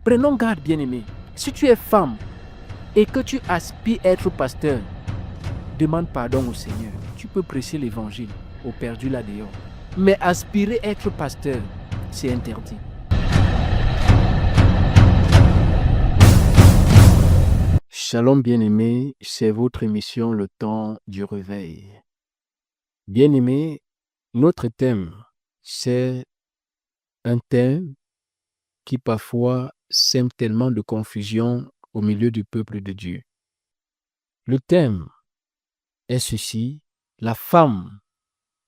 Prenons garde, bien-aimés. Si tu es femme et que tu aspires à être pasteur, demande pardon au Seigneur. Tu peux prêcher l'évangile aux perdus là dehors. Mais aspirer à être pasteur, c'est interdit. Shalom bien-aimés, c'est votre émission Le Temps du Réveil. Bien-aimés, notre thème, c'est un thème qui parfois sème tellement de confusion au milieu du peuple de Dieu. Le thème est ceci: la femme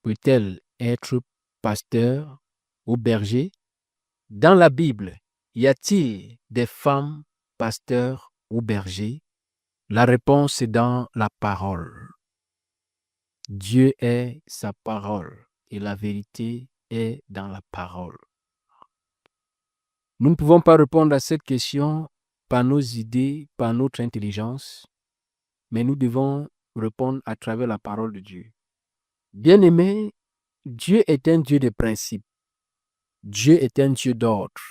peut-elle être pasteur ou berger? Dans la Bible, y a-t-il des femmes pasteurs ou bergers? La réponse est dans la parole. Dieu est sa parole et la vérité est dans la parole. Nous ne pouvons pas répondre à cette question par nos idées, par notre intelligence, mais nous devons répondre à travers la parole de Dieu. Bien-aimé, Dieu est un Dieu de principes. Dieu est un Dieu d'ordre.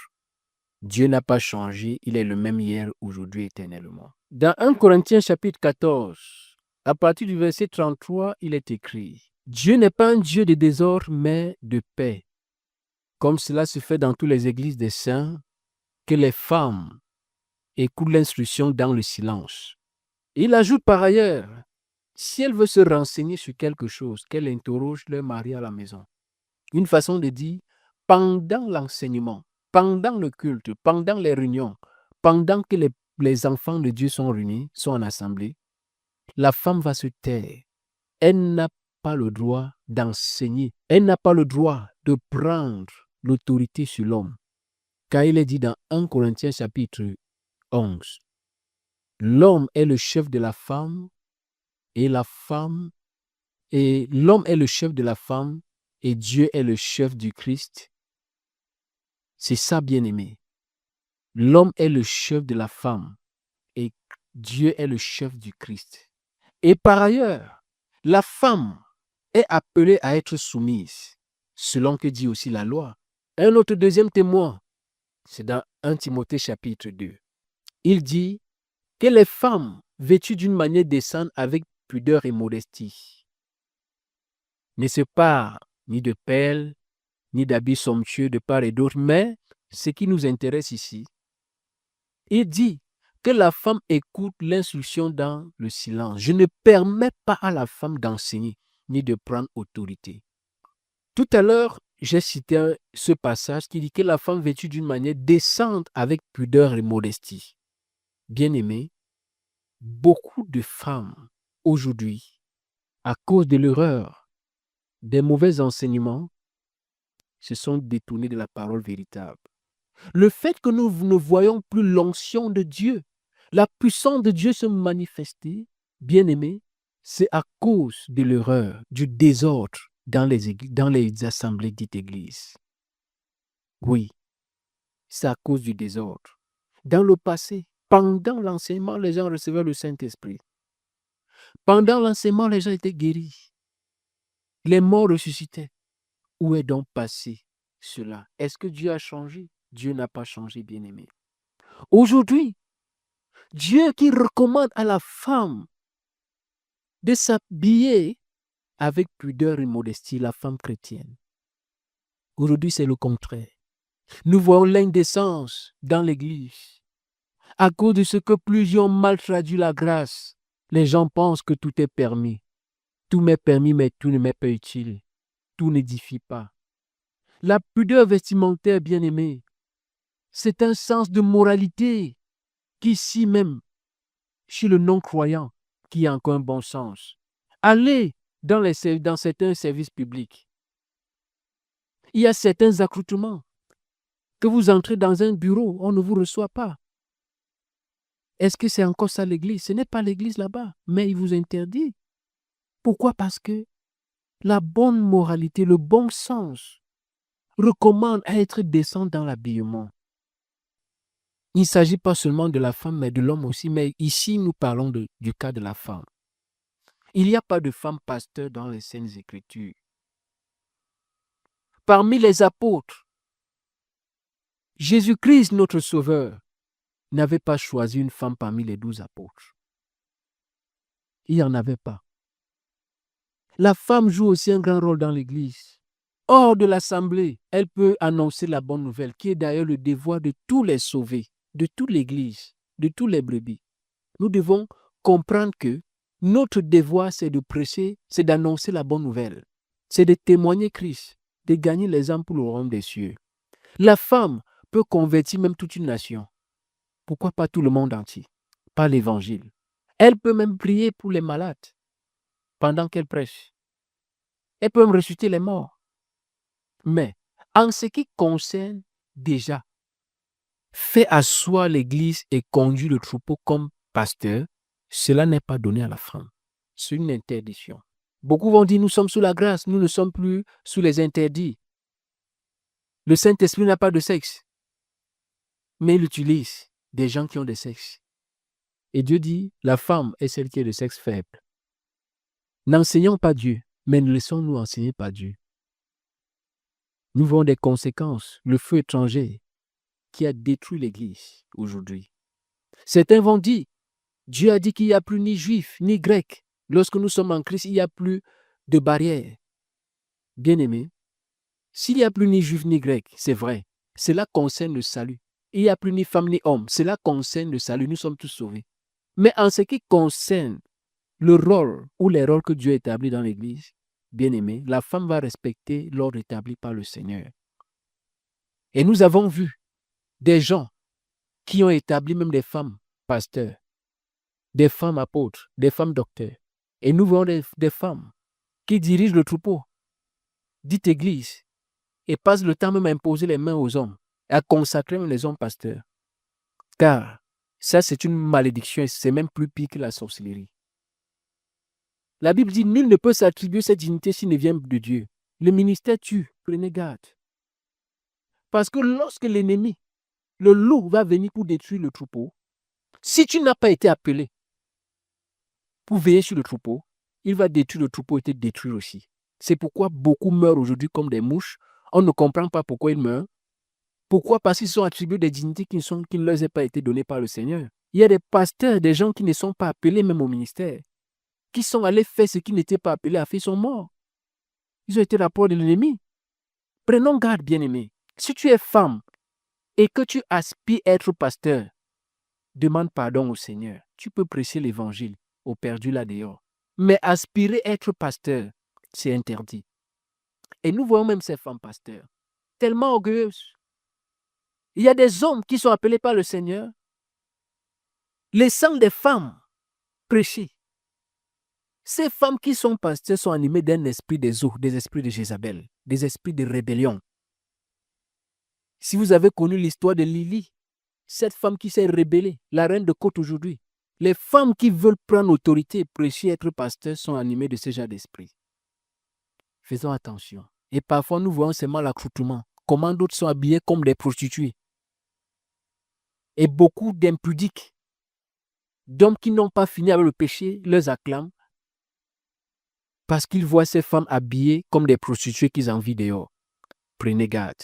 Dieu n'a pas changé, il est le même hier, aujourd'hui, éternellement. Dans 1 Corinthiens chapitre 14, à partir du verset 33, il est écrit: Dieu n'est pas un Dieu de désordre, mais de paix. Comme cela se fait dans toutes les églises des saints, que les femmes écoutent l'instruction dans le silence. Il ajoute par ailleurs, si elle veut se renseigner sur quelque chose, qu'elle interroge leur mari à la maison. Une façon de dire, pendant l'enseignement, pendant le culte, pendant les réunions, pendant que les enfants de Dieu sont réunis, sont en assemblée, la femme va se taire. Elle n'a pas le droit d'enseigner. Elle n'a pas le droit de prendre l'autorité sur l'homme. Car il est dit dans 1 Corinthiens chapitre 11, l'homme est le chef de la femme et l'homme est le chef de la femme et Dieu est le chef du Christ. C'est ça, bien-aimé. L'homme est le chef de la femme et Dieu est le chef du Christ. Et par ailleurs, la femme est appelée à être soumise, selon que dit aussi la loi. Un autre deuxième témoin, c'est dans 1 Timothée chapitre 2. Il dit que les femmes vêtues d'une manière décente avec pudeur et modestie ne se parent ni de perles, ni d'habits somptueux de part et d'autre, mais ce qui nous intéresse ici, il dit que la femme écoute l'instruction dans le silence. Je ne permets pas à la femme d'enseigner ni de prendre autorité. Tout à l'heure, j'ai cité ce passage qui dit que la femme vêtue d'une manière décente avec pudeur et modestie. Bien-aimé, beaucoup de femmes aujourd'hui, à cause de l'erreur, des mauvais enseignements, se sont détournées de la parole véritable. Le fait que nous ne voyons plus l'onction de Dieu, la puissance de Dieu se manifester, bien-aimé, c'est à cause de l'erreur, du désordre dans les assemblées dites églises. Oui, c'est à cause du désordre. Dans le passé, pendant l'enseignement, les gens recevaient le Saint-Esprit. Pendant l'enseignement, les gens étaient guéris. Les morts ressuscitaient. Où est donc passé cela? Est-ce que Dieu a changé? Dieu n'a pas changé, bien-aimé. Aujourd'hui, Dieu qui recommande à la femme de s'habiller avec pudeur et modestie, la femme chrétienne. Aujourd'hui, c'est le contraire. Nous voyons l'indécence dans l'Église. À cause de ce que plusieurs ont mal traduit la grâce, les gens pensent que tout est permis. Tout m'est permis, mais tout ne m'est pas utile. Tout n'édifie pas. La pudeur vestimentaire, bien-aimée, c'est un sens de moralité qu'ici même, chez le non-croyant, qui a encore un bon sens. Allez dans certains services publics. Il y a certains accoutrements. Que vous entrez dans un bureau, on ne vous reçoit pas. Est-ce que c'est encore ça l'église? Ce n'est pas l'église là-bas, mais il vous interdit. Pourquoi? Parce que la bonne moralité, le bon sens recommande à être décent dans l'habillement. Il ne s'agit pas seulement de la femme, mais de l'homme aussi. Mais ici, nous parlons du cas de la femme. Il n'y a pas de femme pasteur dans les Saintes Écritures. Parmi les apôtres, Jésus-Christ, notre Sauveur, n'avait pas choisi une femme parmi les 12 apôtres. Il n'y en avait pas. La femme joue aussi un grand rôle dans l'Église. Hors de l'assemblée, elle peut annoncer la bonne nouvelle, qui est d'ailleurs le devoir de tous les sauvés, de toute l'Église, de tous les brebis. Nous devons comprendre que notre devoir, c'est de prêcher, c'est d'annoncer la bonne nouvelle, c'est de témoigner Christ, de gagner les âmes pour le royaume des cieux. La femme peut convertir même toute une nation. Pourquoi pas tout le monde entier? Par l'évangile. Elle peut même prier pour les malades pendant qu'elle prêche. Elle peut même ressusciter les morts. Mais en ce qui concerne déjà, fait asseoir l'Église et conduire le troupeau comme pasteur, cela n'est pas donné à la femme. C'est une interdiction. Beaucoup vont dire, nous sommes sous la grâce, nous ne sommes plus sous les interdits. Le Saint-Esprit n'a pas de sexe. Mais il utilise des gens qui ont des sexes. Et Dieu dit, la femme est celle qui est de sexe faible. N'enseignons pas Dieu, mais laissons-nous enseigner par Dieu. Nous voyons des conséquences, le feu étranger qui a détruit l'Église aujourd'hui. Certains vont dire, Dieu a dit qu'il n'y a plus ni juif, ni grec. Lorsque nous sommes en Christ, il n'y a plus de barrière. Bien-aimés, s'il n'y a plus ni juif, ni grec, c'est vrai. Cela concerne le salut. Il n'y a plus ni femme, ni homme. Cela concerne le salut. Nous sommes tous sauvés. Mais en ce qui concerne le rôle ou les rôles que Dieu a établis dans l'Église, bien-aimés, la femme va respecter l'ordre établi par le Seigneur. Et nous avons vu des gens qui ont établi même des femmes pasteurs, des femmes apôtres, des femmes docteurs. Et nous voyons des femmes qui dirigent le troupeau, dite Église, et passent le temps même à imposer les mains aux hommes, à consacrer même les hommes pasteurs. Car ça, c'est une malédiction et c'est même plus pire que la sorcellerie. La Bible dit, nul ne peut s'attribuer cette dignité s'il ne vient de Dieu. Le ministère tue, prenez garde. Parce que lorsque l'ennemi, le loup, va venir pour détruire le troupeau, si tu n'as pas été appelé pour veiller sur le troupeau, il va détruire le troupeau et te détruire aussi. C'est pourquoi beaucoup meurent aujourd'hui comme des mouches. On ne comprend pas pourquoi ils meurent. Pourquoi? Parce qu'ils sont attribués des dignités qui ne leur ont pas été données par le Seigneur. Il y a des pasteurs, des gens qui ne sont pas appelés même au ministère, qui sont allés faire ce qui n'était pas appelé à faire, sont morts. Ils ont été la proie de l'ennemi. Prenons garde, bien-aimés. Si tu es femme et que tu aspires à être pasteur, demande pardon au Seigneur. Tu peux prêcher l'évangile aux perdus là dehors. Mais aspirer à être pasteur, c'est interdit. Et nous voyons même ces femmes pasteurs, tellement orgueilleuses. Il y a des hommes qui sont appelés par le Seigneur, laissant des femmes prêcher. Ces femmes qui sont pasteurs sont animées d'un esprit des eaux, des esprits de Jézabel, des esprits de rébellion. Si vous avez connu l'histoire de Lily, cette femme qui s'est rébellée, la reine de côte aujourd'hui, les femmes qui veulent prendre autorité et prêcher, être pasteurs, sont animées de ce genre d'esprit. Faisons attention. Et parfois, nous voyons seulement l'accoutrement. Comment d'autres sont habillés comme des prostituées. Et beaucoup d'impudiques, d'hommes qui n'ont pas fini avec le péché, les acclament parce qu'ils voient ces femmes habillées comme des prostituées qu'ils envient dehors. Prenez garde.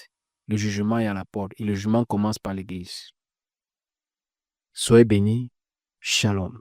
Le jugement est à la porte et le jugement commence par l'Église. Soyez bénis. Shalom.